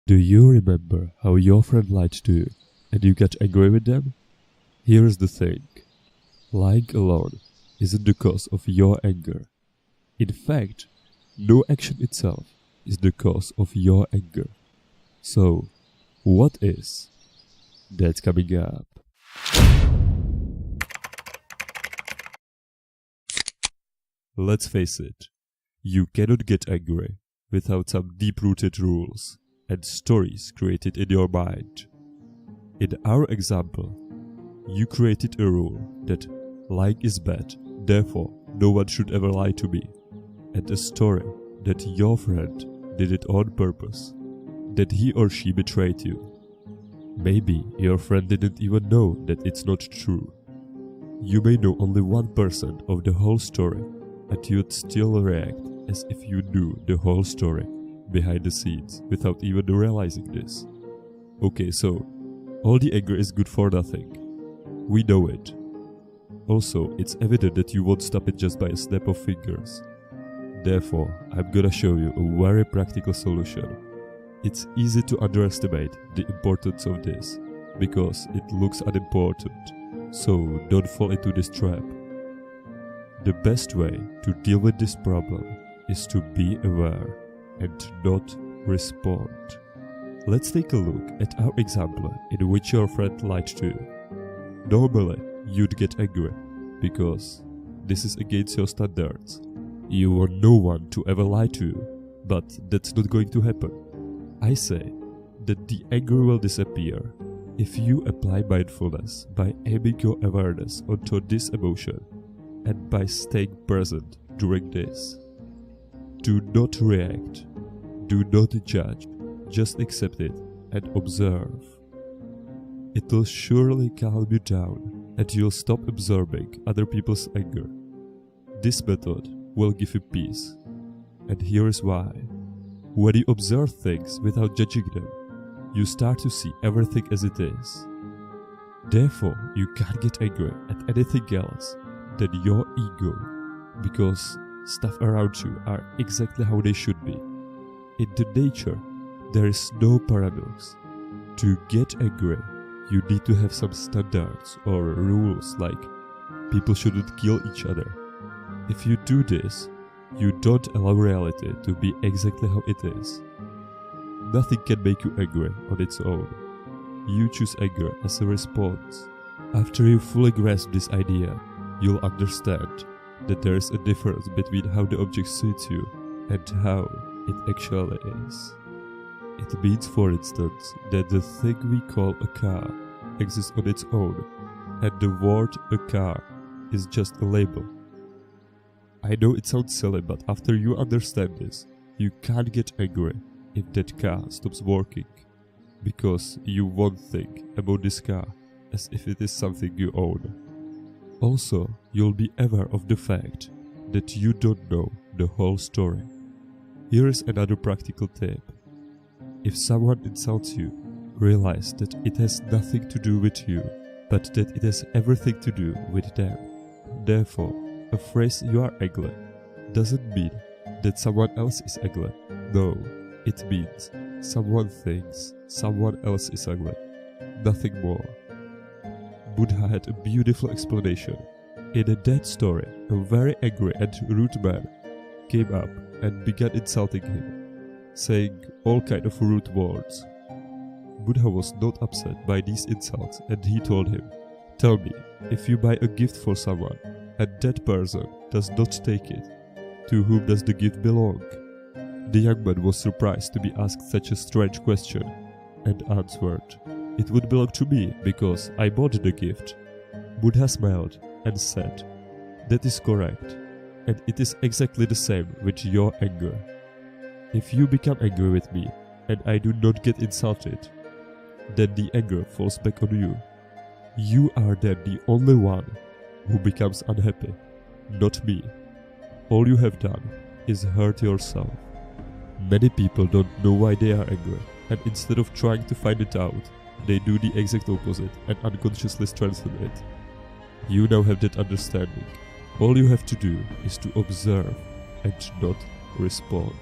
Do you remember how your friend lied to you and you got angry with them? Here's the thing. Lying alone isn't the cause of your anger. In fact, no action itself is the cause of your anger. So, what is? That's coming up. Let's face it, you cannot get angry without some deep-rooted rules and stories created in your mind. In our example, you created a rule that lying is bad, therefore no one should ever lie to me, and a story that your friend did it on purpose, that he or she betrayed you. Maybe your friend didn't even know that it's not true. You may know only 1% of the whole story, and you'd still react as if you knew the whole story behind the scenes without even realizing this. Okay, so all the anger is good for nothing. We know it. Also, it's evident that you won't stop it just by a snap of fingers. Therefore, I'm gonna show you a very practical solution. It's easy to underestimate the importance of this, because it looks unimportant, so don't fall into this trap. The best way to deal with this problem is to be aware and not respond. Let's take a look at our example in which your friend lied to you. Normally, you'd get angry, because this is against your standards. You want no one to ever lie to you, but that's not going to happen. I say that the anger will disappear if you apply mindfulness by aiming your awareness onto this emotion and by staying present during this. Do not react, do not judge, just accept it and observe. It will surely calm you down and you'll stop absorbing other people's anger. This method will give you peace, and here is why. When you observe things without judging them, you start to see everything as it is. Therefore, you can't get angry at anything else than your ego, because stuff around you are exactly how they should be. In the nature, there is no paradox. To get angry, you need to have some standards or rules, like people shouldn't kill each other. If you do this, you don't allow reality to be exactly how it is. Nothing can make you angry on its own. You choose anger as a response. After you fully grasp this idea, you'll understand that there is a difference between how the object suits you and how it actually is. It means, for instance, that the thing we call a car exists on its own, and the word a car is just a label. I know it sounds silly, but after you understand this, you can't get angry if that car stops working, because you won't think about this car as if it is something you own. Also, you'll be aware of the fact that you don't know the whole story. Here is another practical tip. If someone insults you, realize that it has nothing to do with you, but that it has everything to do with them. Therefore, a phrase "you are ugly" doesn't mean that someone else is ugly. No, it means someone thinks someone else is ugly. Nothing more. Buddha had a beautiful explanation. In a dead story, a very angry and rude man came up and began insulting him, saying all kinds of rude words. Buddha was not upset by these insults, and he told him, "Tell me, if you buy a gift for someone and that person does not take it, to whom does the gift belong?" The young man was surprised to be asked such a strange question, and answered, "It would belong to me because I bought the gift." Buddha smiled and said, "That is correct, and it is exactly the same with your anger. If you become angry with me and I do not get insulted, then the anger falls back on you. You are then the only one who becomes unhappy, not me. All you have done is hurt yourself." Many people don't know why they are angry, and instead of trying to find it out, they do the exact opposite and unconsciously strengthen it. You now have that understanding. All you have to do is to observe and not respond.